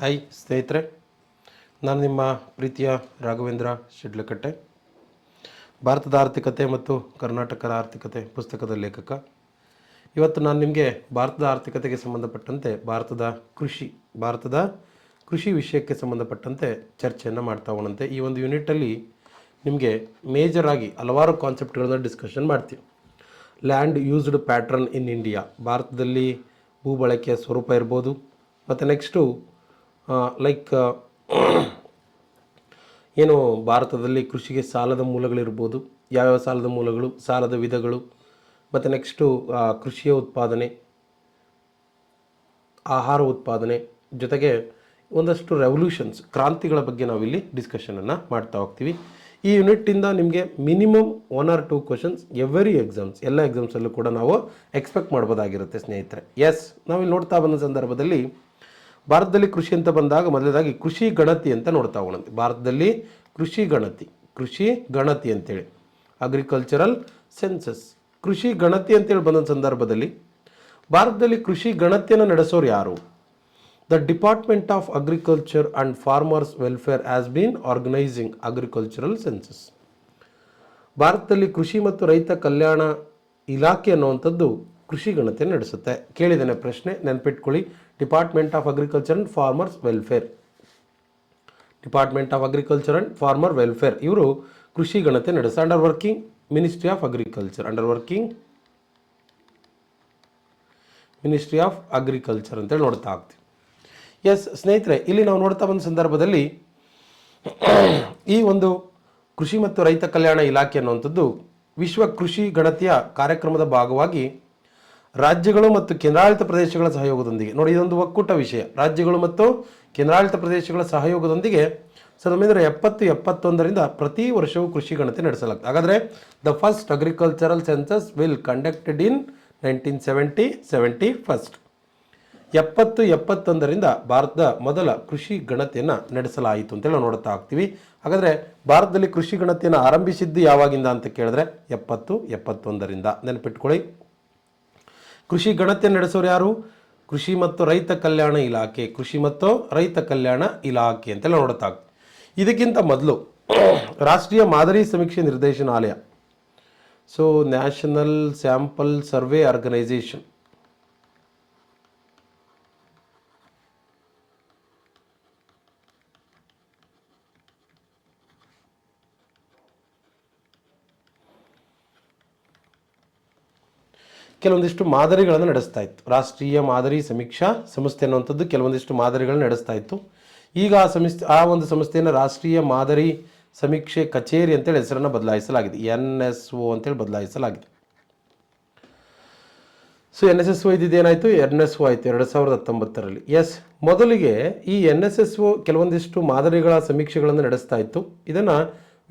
Hi ಸ್ನೇಹಿತರೆ, ನಾನು ನಿಮ್ಮ ಪ್ರೀತಿಯ ರಾಘವೇಂದ್ರ ಶಿಡ್ಲಕಟ್ಟೆ, ಭಾರತದ ಆರ್ಥಿಕತೆ ಮತ್ತು ಕರ್ನಾಟಕದ ಆರ್ಥಿಕತೆ ಪುಸ್ತಕದ ಲೇಖಕ. ಇವತ್ತು ನಾನು ನಿಮಗೆ ಭಾರತದ ಆರ್ಥಿಕತೆಗೆ ಸಂಬಂಧಪಟ್ಟಂತೆ ಭಾರತದ ಕೃಷಿ ವಿಷಯಕ್ಕೆ ಸಂಬಂಧಪಟ್ಟಂತೆ ಚರ್ಚೆಯನ್ನು ಮಾಡ್ತಾ ಹೋಗೋಣಂತೆ. ಈ ಒಂದು ಯೂನಿಟಲ್ಲಿ ನಿಮಗೆ ಮೇಜರ್ ಆಗಿ ಹಲವಾರು ಕಾನ್ಸೆಪ್ಟ್ಗಳನ್ನ ಡಿಸ್ಕಷನ್ ಮಾಡ್ತೀವಿ. Land used pattern in India, ಭಾರತದಲ್ಲಿ ಭೂ ಬಳಕೆಯ ಸ್ವರೂಪ ಇರ್ಬೋದು. ಮತ್ತು ನೆಕ್ಸ್ಟು ಏನು ಭಾರತದಲ್ಲಿ ಕೃಷಿಗೆ ಸಾಲದ ಮೂಲಗಳಿರ್ಬೋದು, ಯಾವ್ಯಾವ ಸಾಲದ ಮೂಲಗಳು, ಸಾಲದ ವಿಧಗಳು, ಮತ್ತು ನೆಕ್ಸ್ಟು ಕೃಷಿಯ ಉತ್ಪಾದನೆ, ಆಹಾರ ಉತ್ಪಾದನೆ, ಜೊತೆಗೆ ಒಂದಷ್ಟು ರೆವಲ್ಯೂಷನ್ಸ್, ಕ್ರಾಂತಿಗಳ ಬಗ್ಗೆ ನಾವಿಲ್ಲಿ ಡಿಸ್ಕಷನನ್ನು ಮಾಡ್ತಾ ಹೋಗ್ತೀವಿ. ಈ ಯೂನಿಟ್ಟಿಂದ ನಿಮಗೆ ಮಿನಿಮಮ್ 1 or 2 ಕ್ವಶನ್ಸ್ ಎಲ್ಲ ಎಕ್ಸಾಮ್ಸಲ್ಲೂ ಕೂಡ ನಾವು ಎಕ್ಸ್ಪೆಕ್ಟ್ ಮಾಡ್ಬೋದಾಗಿರುತ್ತೆ ಸ್ನೇಹಿತರೆ. ನಾವಿಲ್ಲಿ ನೋಡ್ತಾ ಬಂದ ಸಂದರ್ಭದಲ್ಲಿ ಭಾರತದಲ್ಲಿ ಕೃಷಿ ಅಂತ ಬಂದಾಗ ಮೊದಲನೇದಾಗಿ ಕೃಷಿ ಗಣತಿ ಅಂತ ನೋಡ್ತಾ ಹೋಗೋಣಂತೆ. ಭಾರತದಲ್ಲಿ ಕೃಷಿ ಗಣತಿ ಅಂತೇಳಿ ಅಗ್ರಿಕಲ್ಚರಲ್ ಸೆನ್ಸಸ್, ಕೃಷಿ ಗಣತಿ ಅಂತೇಳಿ ಬಂದ ಸಂದರ್ಭದಲ್ಲಿ ಭಾರತದಲ್ಲಿ ಕೃಷಿ ಗಣತಿಯನ್ನು ನಡೆಸೋರು ಯಾರು? The department of agriculture and farmers welfare has been organising agricultural census. ಭಾರತದಲ್ಲಿ ಕೃಷಿ ಮತ್ತು ರೈತ ಕಲ್ಯಾಣ ಇಲಾಖೆ ಅನ್ನುವಂಥದ್ದು ಕೃಷಿ ಗಣತಿಯನ್ನು ನಡೆಸುತ್ತೆ. ಕೇಳಿದ್ದೇನೆ ಪ್ರಶ್ನೆ, ನೆನಪಿಟ್ಕೊಳ್ಳಿ. Department of agriculture and farmer welfare ಇವರು ಕೃಷಿ ಗಣತಿ ನಡೆಸ್ತಾರೆ. Under working ministry of agriculture ಅಂತೇಳಿ ನೋಡ್ತಾ ಆಗ್ತೀವಿ. ಸ್ನೇಹಿತರೆ, ಇಲ್ಲಿ ನಾವು ನೋಡ್ತಾ ಬಂದ ಸಂದರ್ಭದಲ್ಲಿ ಈ ಒಂದು ಕೃಷಿ ಮತ್ತು ರೈತ ಕಲ್ಯಾಣ ಇಲಾಖೆ ಅನ್ನುವಂಥದ್ದು ವಿಶ್ವ ಕೃಷಿ ಗಣತಿಯ ಕಾರ್ಯಕ್ರಮದ ಭಾಗವಾಗಿ ರಾಜ್ಯಗಳು ಮತ್ತು ಕೇಂದ್ರಾಡಳಿತ ಪ್ರದೇಶಗಳ ಸಹಯೋಗದೊಂದಿಗೆ, ನೋಡಿ ಇದೊಂದು ಒಕ್ಕೂಟ ವಿಷಯ, ರಾಜ್ಯಗಳು ಮತ್ತು ಕೇಂದ್ರಾಡಳಿತ ಪ್ರದೇಶಗಳ ಸಹಯೋಗದೊಂದಿಗೆ 1970-71ರಿಂದ ಪ್ರತಿ ವರ್ಷವೂ ಕೃಷಿ ಗಣತಿ ನಡೆಸಲಾಗ್ತದೆ. ಹಾಗಾದರೆ the first agricultural census will conducted in 1971. 70-71ರಿಂದ ಭಾರತದ ಮೊದಲ ಕೃಷಿ ಗಣತಿಯನ್ನು ನಡೆಸಲಾಯಿತು ಅಂತೇಳಿ ನಾವು ನೋಡ್ತಾ ಆಗ್ತೀವಿ. ಹಾಗಾದರೆ ಭಾರತದಲ್ಲಿ ಕೃಷಿ ಗಣತಿಯನ್ನು ಆರಂಭಿಸಿದ್ದು ಯಾವಾಗಿಂದ ಅಂತ ಕೇಳಿದ್ರೆ 70-71ರಿಂದ ನೆನಪಿಟ್ಕೊಳ್ಳಿ. ಕೃಷಿ ಗಣತಿಯನ್ನು ನಡೆಸೋರು ಯಾರು? ಕೃಷಿ ಮತ್ತು ರೈತ ಕಲ್ಯಾಣ ಇಲಾಖೆ ಅಂತೆಲ್ಲ ನೋಡ್ತಾ ಆಗ್ತೀವಿ. ಇದಕ್ಕಿಂತ ಮೊದಲು ರಾಷ್ಟ್ರೀಯ ಮಾದರಿ ಸಮೀಕ್ಷೆ ನಿರ್ದೇಶನಾಲಯ, ನ್ಯಾಷನಲ್ ಸ್ಯಾಂಪಲ್ ಸರ್ವೆ ಆರ್ಗನೈಸೇಷನ್, ಕೆಲವೊಂದಿಷ್ಟು ಮಾದರಿಗಳನ್ನು ನಡೆಸ್ತಾ ಇತ್ತು. ರಾಷ್ಟ್ರೀಯ ಮಾದರಿ ಸಮೀಕ್ಷಾ ಸಂಸ್ಥೆ ಅನ್ನುವಂಥದ್ದು ಕೆಲವೊಂದಿಷ್ಟು ಮಾದರಿಗಳನ್ನು ನಡೆಸ್ತಾ ಇತ್ತು. ಈಗ ಆ ಒಂದು ಸಂಸ್ಥೆಯನ್ನು ರಾಷ್ಟ್ರೀಯ ಮಾದರಿ ಸಮೀಕ್ಷೆ ಕಚೇರಿ ಅಂತೇಳಿ ಹೆಸರನ್ನು ಬದಲಾಯಿಸಲಾಗಿದೆ. NSO ಅಂತೇಳಿ ಬದಲಾಯಿಸಲಾಗಿದೆ. NSSO ಇದೇನಾಯಿತು? NSO ಆಯಿತು 2019ರಲ್ಲಿ. ಮೊದಲಿಗೆ ಈ NSSO ಕೆಲವೊಂದಿಷ್ಟು ಮಾದರಿಗಳ ಸಮೀಕ್ಷೆಗಳನ್ನು ನಡೆಸ್ತಾ ಇತ್ತು. ಇದನ್ನು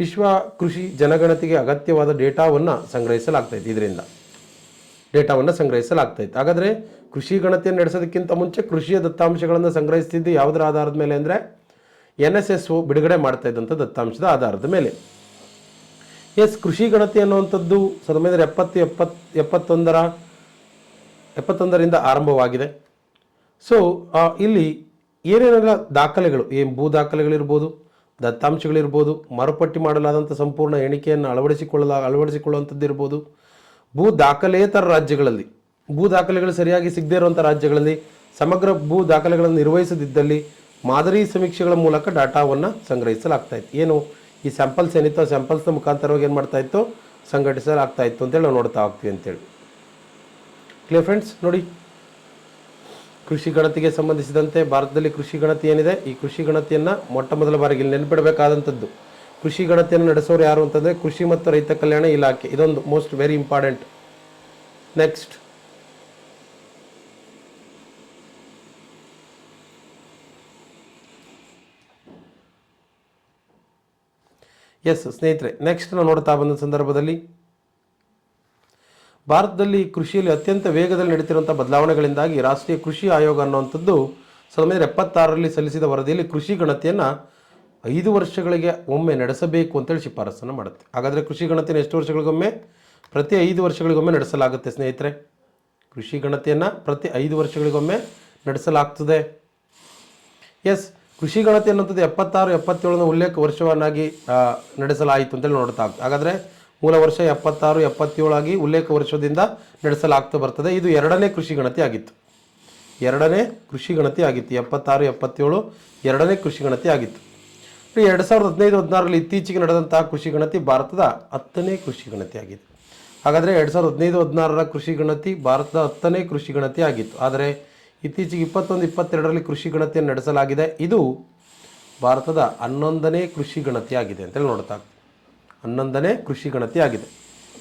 ವಿಶ್ವ ಕೃಷಿ ಜನಗಣತಿಗೆ ಅಗತ್ಯವಾದ ಡೇಟಾವನ್ನು ಸಂಗ್ರಹಿಸಲಾಗ್ತಾಯಿತ್ತು. ಹಾಗಾದರೆ ಕೃಷಿ ಗಣತಿಯನ್ನು ನಡೆಸೋದಕ್ಕಿಂತ ಮುಂಚೆ ಕೃಷಿಯ ದತ್ತಾಂಶಗಳನ್ನು ಸಂಗ್ರಹಿಸ್ತಿದ್ದು ಯಾವುದರ ಆಧಾರದ ಮೇಲೆ ಅಂದರೆ NSSO ಬಿಡುಗಡೆ ಮಾಡ್ತಾ ಇದ್ದಂಥ ದತ್ತಾಂಶದ ಆಧಾರದ ಮೇಲೆ. ಕೃಷಿ ಗಣತಿ ಅನ್ನುವಂಥದ್ದು 1971ರಿಂದ ಆರಂಭವಾಗಿದೆ. ಇಲ್ಲಿ ಏನೇನೆಲ್ಲ ದಾಖಲೆಗಳು, ಭೂ ದಾಖಲೆಗಳಿರ್ಬೋದು, ದತ್ತಾಂಶಗಳಿರ್ಬೋದು, ಮರುಪಟ್ಟಿ ಮಾಡಲಾದಂಥ ಸಂಪೂರ್ಣ ಎಣಿಕೆಯನ್ನು ಅಳವಡಿಸಿಕೊಳ್ಳುವಂಥದ್ದು ಇರ್ಬೋದು, ಭೂ ದಾಖಲೇತರ ರಾಜ್ಯಗಳಲ್ಲಿ, ಭೂ ದಾಖಲೆಗಳು ಸರಿಯಾಗಿ ಸಿಗದೇ ಇರುವಂಥ ರಾಜ್ಯಗಳಲ್ಲಿ, ಸಮಗ್ರ ಭೂ ದಾಖಲೆಗಳನ್ನು ನಿರ್ವಹಿಸದಿದ್ದಲ್ಲಿ ಮಾದರಿ ಸಮೀಕ್ಷೆಗಳ ಮೂಲಕ ಡಾಟಾವನ್ನು ಸಂಗ್ರಹಿಸಲಾಗ್ತಾ ಇತ್ತು. ಈ ಸ್ಯಾಂಪಲ್ಸ್ ಏನಿತ್ತು ಆ ಸ್ಯಾಂಪಲ್ಸ್ನ ಮುಖಾಂತರವಾಗಿ ಏನು ಮಾಡ್ತಾ ಇತ್ತು? ಸಂಘಟಿಸಲಾಗ್ತಾ ಇತ್ತು ಅಂತೇಳಿ ನಾವು ನೋಡ್ತಾ ಹೋಗ್ತೀವಿ ಅಂತೇಳಿ. Clear friends? ನೋಡಿ, ಕೃಷಿ ಗಣತಿಗೆ ಸಂಬಂಧಿಸಿದಂತೆ ಭಾರತದಲ್ಲಿ ಕೃಷಿ ಗಣತಿ ಏನಿದೆ, ಈ ಕೃಷಿ ಗಣತಿಯನ್ನು ಮೊಟ್ಟ ಮೊದಲ ಬಾರಿಗೆ ಇಲ್ಲಿ ನೆನಪಿಡಬೇಕಾದಂಥದ್ದು, ಕೃಷಿ ಗಣತಿಯನ್ನು ನಡೆಸೋರು ಯಾರು ಅಂತಂದರೆ ಕೃಷಿ ಮತ್ತು ರೈತ ಕಲ್ಯಾಣ ಇಲಾಖೆ. ಇದೊಂದು ಮೋಸ್ಟ್ ವೆರಿ ಇಂಪಾರ್ಟೆಂಟ್. ನೆಕ್ಸ್ಟ್ ಸ್ನೇಹಿತರೆ, ನೆಕ್ಸ್ಟ್ ನಾವು ನೋಡ್ತಾ ಬಂದ ಸಂದರ್ಭದಲ್ಲಿ ಭಾರತದಲ್ಲಿ ಕೃಷಿಯಲ್ಲಿ ಅತ್ಯಂತ ವೇಗದಲ್ಲಿ ನಡೀತಿರುವಂಥ ಬದಲಾವಣೆಗಳಿಂದಾಗಿ ರಾಷ್ಟ್ರೀಯ ಕೃಷಿ ಆಯೋಗ ಅನ್ನುವಂಥದ್ದು 1976ರಲ್ಲಿ ಸಲ್ಲಿಸಿದ ವರದಿಯಲ್ಲಿ ಕೃಷಿ ಗಣತಿಯನ್ನು 5 ವರ್ಷಗಳಿಗೆ ಒಮ್ಮೆ ನಡೆಸಬೇಕು ಅಂತೇಳಿ ಶಿಫಾರಸನ್ನು ಮಾಡುತ್ತೆ. ಹಾಗಾದರೆ ಕೃಷಿ ಗಣತಿಯನ್ನು ಎಷ್ಟು ವರ್ಷಗಳಿಗೊಮ್ಮೆ? ಪ್ರತಿ 5 ವರ್ಷಗಳಿಗೊಮ್ಮೆ ನಡೆಸಲಾಗುತ್ತೆ ಸ್ನೇಹಿತರೆ. ಕೃಷಿ ಗಣತಿಯನ್ನು ಪ್ರತಿ 5 ವರ್ಷಗಳಿಗೊಮ್ಮೆ ನಡೆಸಲಾಗ್ತದೆ. ಎಸ್, ಕೃಷಿ ಗಣತಿ ಅನ್ನುವಂಥದ್ದು 76, 77ನ ಉಲ್ಲೇಖ ವರ್ಷವನ್ನಾಗಿ ನಡೆಸಲಾಯಿತು ಅಂತೇಳಿ ನೋಡ್ತಾ ಆಗ್ತದೆ. ಹಾಗಾದರೆ ಮೂಲ ವರ್ಷ 76, 77 ಆಗಿ ಉಲ್ಲೇಖ ವರ್ಷದಿಂದ ನಡೆಸಲಾಗ್ತಾ ಬರ್ತದೆ. ಇದು ಎರಡನೇ ಕೃಷಿ ಗಣತಿ ಆಗಿತ್ತು. 76, 77 ಎರಡನೇ ಕೃಷಿ ಗಣತಿ ಆಗಿತ್ತು. 2015, 16ರಲ್ಲಿ ಇತ್ತೀಚೆಗೆ ನಡೆದಂತಹ ಕೃಷಿ ಗಣತಿ ಭಾರತದ 10ನೇ ಕೃಷಿ ಗಣತಿ ಆಗಿದೆ. ಹಾಗಾದರೆ 2015, 16ರ ಕೃಷಿ ಗಣತಿ ಭಾರತದ 10ನೇ ಕೃಷಿ ಗಣತಿ ಆಗಿತ್ತು. ಆದರೆ ಇತ್ತೀಚೆಗೆ 21, 22ರಲ್ಲಿ ಕೃಷಿ ಗಣತಿಯನ್ನು ನಡೆಸಲಾಗಿದೆ. ಇದು ಭಾರತದ 11ನೇ ಕೃಷಿ ಗಣತಿ ಆಗಿದೆ ಅಂತೇಳಿ ನೋಡ್ತಾ 11ನೇ ಕೃಷಿ ಗಣತಿ ಆಗಿದೆ.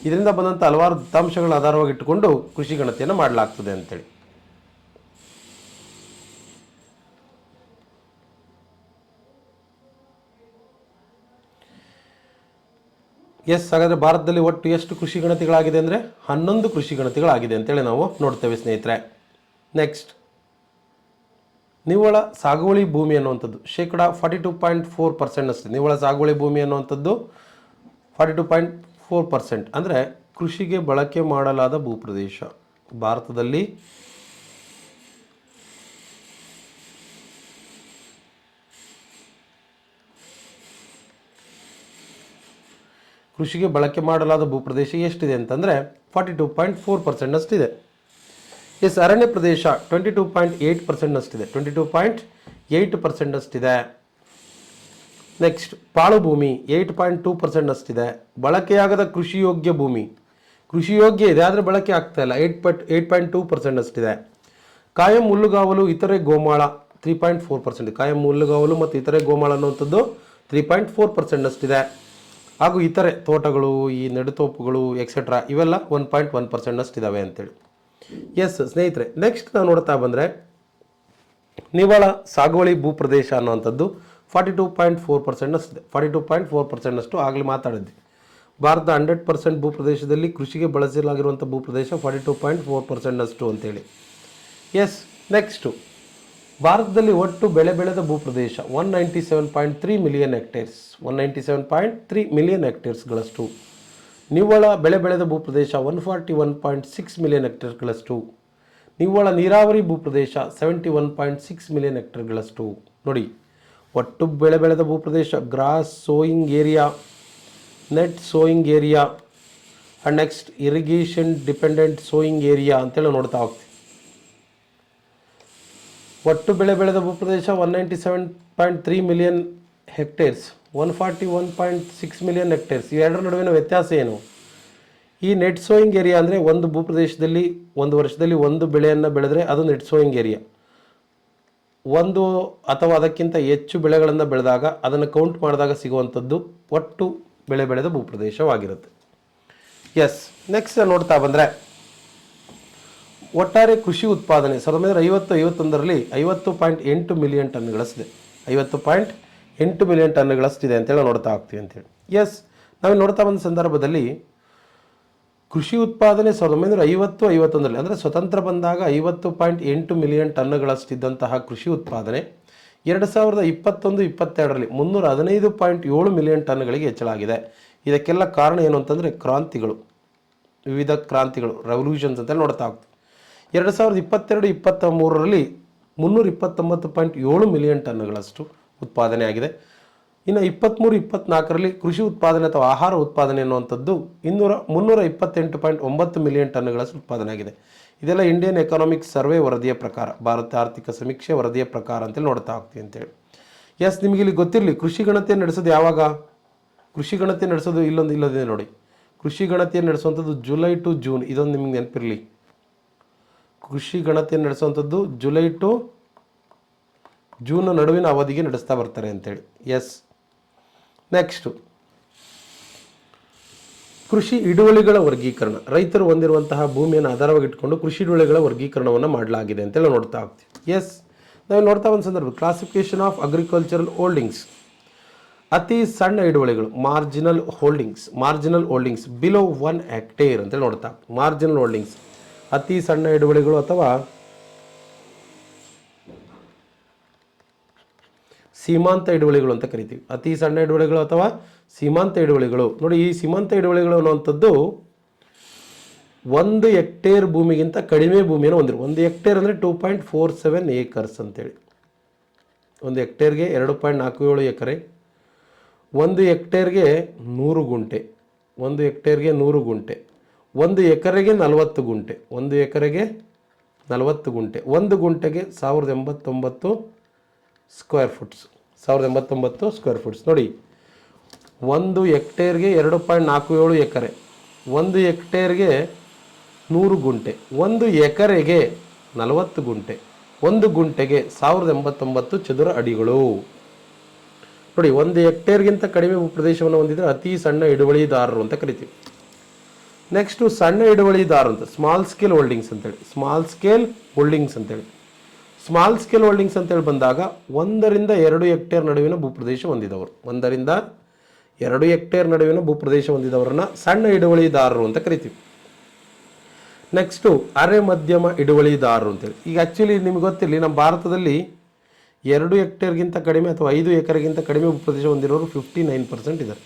ಇದರಿಂದ ಬಂದಂಥ ಹಲವಾರು ದತ್ತಾಂಶಗಳ ಆಧಾರವಾಗಿಟ್ಟುಕೊಂಡು ಕೃಷಿ ಗಣತಿಯನ್ನು ಮಾಡಲಾಗ್ತದೆ ಅಂತೇಳಿ. ಎಸ್, ಹಾಗಾದರೆ ಭಾರತದಲ್ಲಿ ಒಟ್ಟು ಎಷ್ಟು ಕೃಷಿ ಗಣತಿಗಳಾಗಿದೆ ಅಂದರೆ 11 ಕೃಷಿ ಗಣತಿಗಳಾಗಿದೆ ಅಂತೇಳಿ ನಾವು ನೋಡ್ತೇವೆ ಸ್ನೇಹಿತರೆ. ನೆಕ್ಸ್ಟ್, ನಿವ್ವಳ ಸಾಗುವಳಿ ಭೂಮಿ ಅನ್ನುವಂಥದ್ದು ಶೇಕಡ 42.4% ನಿವ್ವಳ ಸಾಗುವಳಿ ಭೂಮಿ ಅನ್ನುವಂಥದ್ದು 42.4%. ಅಂದರೆ ಕೃಷಿಗೆ ಬಳಕೆ ಮಾಡಲಾದ ಭೂಪ್ರದೇಶ ಭಾರತದಲ್ಲಿ ಕೃಷಿಗೆ ಬಳಕೆ ಮಾಡಲಾದ ಭೂಪ್ರದೇಶ ಎಷ್ಟಿದೆ ಅಂತಂದರೆ 42.4% ಅಷ್ಟಿದೆ. ಎಸ್, ಅರಣ್ಯ ಪ್ರದೇಶ 22.8% ಅಷ್ಟಿದೆ. 22.8% ಅಷ್ಟಿದೆ. ನೆಕ್ಸ್ಟ್, ಪಾಳು ಭೂಮಿ 8.2% ಅಷ್ಟಿದೆ. ಬಳಕೆಯಾಗದ ಕೃಷಿಯೋಗ್ಯ ಭೂಮಿ ಕೃಷಿಯೋಗ್ಯ ಇದೆ ಆದರೆ ಬಳಕೆ ಆಗ್ತಾ ಇಲ್ಲ, 8.2% ಅಷ್ಟಿದೆ. ಕಾಯಂ ಹುಲ್ಲುಗಾವಲು ಇತರೆ ಗೋಮಾಳ 3.4%. ಕಾಯಂ ಹುಲ್ಲುಗಾವಲು ಮತ್ತು ಇತರೆ ಗೋಮಾಳ ಅನ್ನುವಂಥದ್ದು 3.4% ಅಷ್ಟಿದೆ. ಹಾಗೂ ಇತರೆ ತೋಟಗಳು, ಈ ನೆಡುತೋಪುಗಳು ಎಕ್ಸೆಟ್ರಾ ಇವೆಲ್ಲ 1.1% ಅಷ್ಟಿದ್ದಾವೆ ಅಂತೇಳಿ. ಎಸ್ ಸ್ನೇಹಿತರೆ, ನೆಕ್ಸ್ಟ್ ನಾವು ನೋಡ್ತಾ ಬಂದರೆ ನಿವ್ವಳ ಸಾಗುವಳಿ ಭೂಪ್ರದೇಶ ಅನ್ನುವಂಥದ್ದು 42.4% ಅಷ್ಟಿದೆ. 42.4% ಅಷ್ಟು ಆಗಲಿ ಮಾತಾಡಿದ್ವಿ. ಭಾರತ 100% ಭೂಪ್ರದೇಶದಲ್ಲಿ ಕೃಷಿಗೆ ಬಳಸಲಾಗಿರುವಂಥ ಭೂಪ್ರದೇಶ 42.4% ಅಷ್ಟು ಅಂತೇಳಿ. ಎಸ್, ನೆಕ್ಸ್ಟು ಭಾರತದಲ್ಲಿ ಒಟ್ಟು ಬೆಳೆ ಬೆಳೆದ ಭೂಪ್ರದೇಶ 197.3 ಮಿಲಿಯನ್ ಹೆಕ್ಟೇರ್ಸ್. 197.3 ಮಿಲಿಯನ್ ಹೆಕ್ಟೇರ್ಸ್ಗಳಷ್ಟು. ನಿವ್ವಳ ಬೆಳೆ ಬೆಳೆದ ಭೂಪ್ರದೇಶ 141.6 ಮಿಲಿಯನ್ ಹೆಕ್ಟೇರ್ಗಳಷ್ಟು. ನಿವ್ವಳ ನೀರಾವರಿ ಭೂಪ್ರದೇಶ 71.6 ಮಿಲಿಯನ್ ಹೆಕ್ಟೇರ್ಗಳಷ್ಟು. ನೋಡಿ, ಒಟ್ಟು ಬೆಳೆ ಬೆಳೆದ ಭೂಪ್ರದೇಶ, gross sowing area, net sowing area and next irrigation dependent sowing area ಅಂತೇಳಿ ನೋಡ್ತಾ ಹೋಗ್ತೀವಿ. ಒಟ್ಟು ಬೆಳೆ ಬೆಳೆದ ಭೂಪ್ರದೇಶ 197.3 ಮಿಲಿಯನ್ ಹೆಕ್ಟೇರ್ಸ್, 141.6 ಮಿಲಿಯನ್ ಹೆಕ್ಟೇರ್ಸ್. ಇವೆರಡರ ನಡುವಿನ ವ್ಯತ್ಯಾಸ ಏನು? ಈ ನೆಟ್ ಸೋಯಿಂಗ್ ಏರಿಯಾ ಅಂದರೆ ಒಂದು ಭೂಪ್ರದೇಶದಲ್ಲಿ ಒಂದು ವರ್ಷದಲ್ಲಿ ಒಂದು ಬೆಳೆಯನ್ನು ಬೆಳೆದರೆ ಅದು ನೆಟ್ ಸೋಯಿಂಗ್ ಏರಿಯಾ. ಒಂದು ಅಥವಾ ಅದಕ್ಕಿಂತ ಹೆಚ್ಚು ಬೆಳೆಗಳನ್ನು ಬೆಳೆದಾಗ ಅದನ್ನು ಕೌಂಟ್ ಮಾಡಿದಾಗ ಸಿಗುವಂಥದ್ದು ಒಟ್ಟು ಬೆಳೆ ಬೆಳೆದ ಭೂಪ್ರದೇಶವಾಗಿರುತ್ತೆ. ಎಸ್, ನೆಕ್ಸ್ಟ್ ನೋಡ್ತಾ ಬಂದರೆ ಒಟ್ಟಾರೆ ಕೃಷಿ ಉತ್ಪಾದನೆ 1950-51ರಲ್ಲಿ 50.8 ಮಿಲಿಯನ್ ಟನ್ಗಳಷ್ಟಿದೆ. 50.8 ಮಿಲಿಯನ್ ಟನ್ಗಳಷ್ಟಿದೆ ಅಂತೇಳಿ ನೋಡ್ತಾ ಹೋಗ್ತೀವಿ ಅಂತೇಳಿ. ಎಸ್, ನಾವು ನೋಡ್ತಾ ಬಂದ ಸಂದರ್ಭದಲ್ಲಿ ಕೃಷಿ ಉತ್ಪಾದನೆ 1950-51ರಲ್ಲಿ ಅಂದರೆ ಸ್ವತಂತ್ರ ಬಂದಾಗ 50.8 ಮಿಲಿಯನ್ ಟನ್ಗಳಷ್ಟಿದ್ದಂತಹ ಕೃಷಿ ಉತ್ಪಾದನೆ 2021-22ರಲ್ಲಿ 315.7 ಮಿಲಿಯನ್ ಟನ್ಗಳಿಗೆ ಹೆಚ್ಚಳಾಗಿದೆ. ಇದಕ್ಕೆಲ್ಲ ಕಾರಣ ಏನು ಅಂತಂದರೆ ಕ್ರಾಂತಿಗಳು, ವಿವಿಧ ಕ್ರಾಂತಿಗಳು, ರೆವಲ್ಯೂಷನ್ಸ್ ಅಂತೇಳಿ ನೋಡ್ತಾ ಹೋಗ್ತೀವಿ. 2022-23ರಲ್ಲಿ 329.7 ಮಿಲಿಯನ್ ಟನ್ಗಳಷ್ಟು ಉತ್ಪಾದನೆ ಆಗಿದೆ. ಇನ್ನು 23-24ರಲ್ಲಿ ಕೃಷಿ ಉತ್ಪಾದನೆ ಅಥವಾ ಆಹಾರ ಉತ್ಪಾದನೆ ಅನ್ನುವಂಥದ್ದು 328.9 ಮಿಲಿಯನ್ ಟನ್ಗಳಷ್ಟು ಉತ್ಪಾದನೆ ಆಗಿದೆ. ಇದೆಲ್ಲ ಇಂಡಿಯನ್ ಎಕನಾಮಿಕ್ ಸರ್ವೆ ವರದಿಯ ಪ್ರಕಾರ, ಭಾರತ ಆರ್ಥಿಕ ಸಮೀಕ್ಷೆ ವರದಿಯ ಪ್ರಕಾರ ಅಂತೇಳಿ ನೋಡ್ತಾ ಹೋಗ್ತೀವಿ ಅಂತೇಳಿ. ಎಸ್, ನಿಮಗೆ ಇಲ್ಲಿ ಗೊತ್ತಿರಲಿ ಕೃಷಿ ಗಣತಿಯನ್ನು ನಡೆಸೋದು ಯಾವಾಗ? ಕೃಷಿ ಗಣತಿ ನಡೆಸೋದು ಇಲ್ಲದೆ ನೋಡಿ, ಕೃಷಿ ಗಣತಿಯನ್ನು ನಡೆಸುವಂಥದ್ದು ಜುಲೈ ಟು ಜೂನ್. ಇದೊಂದು ನಿಮಗೆ ನೆನಪಿರಲಿ, ಕೃಷಿ ಗಣತಿಯನ್ನು ನಡೆಸುವಂಥದ್ದು ಜುಲೈ ಟು ಜೂನ್ ನಡುವಿನ ಅವಧಿಗೆ ನಡೆಸ್ತಾ ಬರ್ತಾರೆ ಅಂತೇಳಿ. ಎಸ್, ನೆಕ್ಸ್ಟು ಕೃಷಿ ಹಿಡುವಳಿಗಳ ವರ್ಗೀಕರಣ. ರೈತರು ಹೊಂದಿರುವಂತಹ ಭೂಮಿಯನ್ನು ಆಧಾರವಾಗಿಟ್ಟುಕೊಂಡು ಕೃಷಿ ಹಿಡುವಳಿಗಳ ವರ್ಗೀಕರಣವನ್ನು ಮಾಡಲಾಗಿದೆ ಅಂತೇಳಿ ನೋಡ್ತಾ ಹೋಗ್ತೀವಿ. ಎಸ್, ನಾವು ನೋಡ್ತಾ ಒಂದು ಸಂದರ್ಭ ಕ್ಲಾಸಿಫಿಕೇಶನ್ ಆಫ್ ಅಗ್ರಿಕಲ್ಚರಲ್ ಹೋಲ್ಡಿಂಗ್ಸ್. ಅತಿ ಸಣ್ಣ ಹಿಡುವಳಿಗಳು ಮಾರ್ಜಿನಲ್ ಹೋಲ್ಡಿಂಗ್ಸ್ ಬಿಲೋ 1 ಹೆಕ್ಟೇರ್ ಅಂತೇಳಿ ನೋಡ್ತಾ. ಮಾರ್ಜಿನಲ್ ಹೋಲ್ಡಿಂಗ್ಸ್ ಅತಿ ಸಣ್ಣ ಹಿಡುವಳಿಗಳು ಅಥವಾ ಸೀಮಾಂತ ಹಿಡುವಳಿಗಳು ಅಂತ ಕರಿತೀವಿ. ಅತಿ ಸಣ್ಣ ಹಿಡುವಳಿಗಳು ಅಥವಾ ಸೀಮಾಂತ ಹಿಡುವಳಿಗಳು. ನೋಡಿ, ಈ ಸೀಮಾಂತ ಹಿಡುವಳಿಗಳು ಅನ್ನುವಂಥದ್ದು 1 ಹೆಕ್ಟೇರ್ ಭೂಮಿಗಿಂತ ಕಡಿಮೆ ಭೂಮಿಯನ್ನು ಹೊಂದಿರು. 1 ಹೆಕ್ಟೇರ್ ಅಂದರೆ 2.47 ಏಕರ್ಸ್ ಅಂತೇಳಿ. ಒಂದು ಹೆಕ್ಟೇರ್ಗೆ 2.47 ಎಕರೆ. 1 ಹೆಕ್ಟೇರ್ಗೆ 100 ಗುಂಟೆ. 1 ಹೆಕ್ಟೇರ್ಗೆ 100 ಗುಂಟೆ. 1 ಎಕರೆಗೆ 40 ಗುಂಟೆ. 1 ಎಕರೆಗೆ 40 ಗುಂಟೆ. 1 ಗುಂಟೆಗೆ 1089 ಸ್ಕ್ವೇರ್ ಫುಟ್ಸ್. 1089 square foots. ನೋಡಿ, 1 ಹೆಕ್ಟೇರ್ಗೆ 2.47 ಎಕರೆ. 1 ಹೆಕ್ಟೇರ್ಗೆ 100 ಗುಂಟೆ. 1 ಎಕರೆಗೆ 40 ಗುಂಟೆ. 1 ಗುಂಟೆಗೆ 1089 ಚದುರ ಅಡಿಗಳು. ನೋಡಿ, 1 ಹೆಕ್ಟೇರ್ಗಿಂತ ಕಡಿಮೆ ಭೂಪ್ರದೇಶವನ್ನು ಹೊಂದಿದ್ರೆ ಅತಿ ಸಣ್ಣ ಹಿಡುವಳಿದಾರರು ಅಂತ ಕರಿತೀವಿ. ನೆಕ್ಸ್ಟು ಸಣ್ಣ ಹಿಡುವಳಿದಾರರು ಅಂತ ಸ್ಮಾಲ್ ಸ್ಕೇಲ್ ಹೋಲ್ಡಿಂಗ್ಸ್ ಅಂತೇಳಿ. ಸ್ಮಾಲ್ ಸ್ಕೇಲ್ ಹೋಲ್ಡಿಂಗ್ಸ್ ಅಂತೇಳಿ ಬಂದಾಗ 1 ರಿಂದ 2 ಹೆಕ್ಟೇರ್ ನಡುವಿನ ಭೂಪ್ರದೇಶ ಹೊಂದಿದವರು. 1 ರಿಂದ 2 ಹೆಕ್ಟೇರ್ ನಡುವಿನ ಭೂಪ್ರದೇಶ ಹೊಂದಿದವರನ್ನ ಸಣ್ಣ ಹಿಡುವಳಿದಾರರು ಅಂತ ಕರಿತೀವಿ. ನೆಕ್ಸ್ಟು ಅರೆ ಮಧ್ಯಮ ಹಿಡುವಳಿದಾರರು ಅಂತೇಳಿ. ಈಗ ಆ್ಯಕ್ಚುಲಿ ನಿಮ್ಗೆ ಗೊತ್ತಿರಲಿ, ನಮ್ಮ ಭಾರತದಲ್ಲಿ 2 ಹೆಕ್ಟೇರ್ಗಿಂತ ಕಡಿಮೆ ಅಥವಾ 5 ಎಕರೆಗಿಂತ ಕಡಿಮೆ ಭೂಪ್ರದೇಶ ಹೊಂದಿರೋರು 59% ಇದ್ದಾರೆ.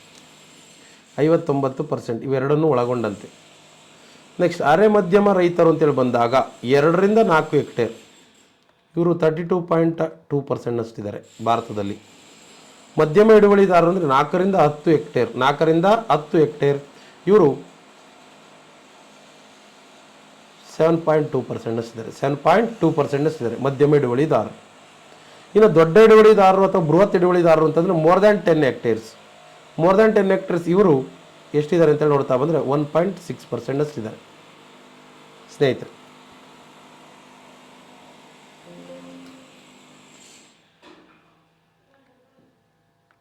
59% ಇವೆರಡನ್ನೂ ಒಳಗೊಂಡಂತೆ. ನೆಕ್ಸ್ಟ್ ಅರೆ ಮಧ್ಯಮ ರೈತರು ಅಂತೇಳಿ ಬಂದಾಗ 2 ರಿಂದ 4 ಹೆಕ್ಟೇರ್ ಇವರು 32.2% ಅಷ್ಟಿದ್ದಾರೆ ಭಾರತದಲ್ಲಿ. ಮಧ್ಯಮ ಹಿಡುವಳಿದಾರರು ಅಂದರೆ 4 ರಿಂದ 10 ಹೆಕ್ಟೇರ್. 4 ರಿಂದ 10 ಹೆಕ್ಟೇರ್ ಇವರು 7.2% ಅಷ್ಟಿದ್ದಾರೆ. 7.2% ಅಷ್ಟಿದ್ದಾರೆ ಮಧ್ಯಮ ಹಿಡುವಳಿದಾರರು. ಇನ್ನು ದೊಡ್ಡ ಹಿಡುವಳಿದಾರರು ಅಥವಾ ಬೃಹತ್ ಹಿಡುವಳಿದಾರರು ಅಂತಂದರೆ more than 10 hectares. More than 10 hectares ಇವರು ಎಷ್ಟಿದ್ದಾರೆ ಅಂತೇಳಿ ನೋಡ್ತಾ ಬಂದರೆ 1.6% ಅಷ್ಟಿದ್ದಾರೆ ಸ್ನೇಹಿತರೆ.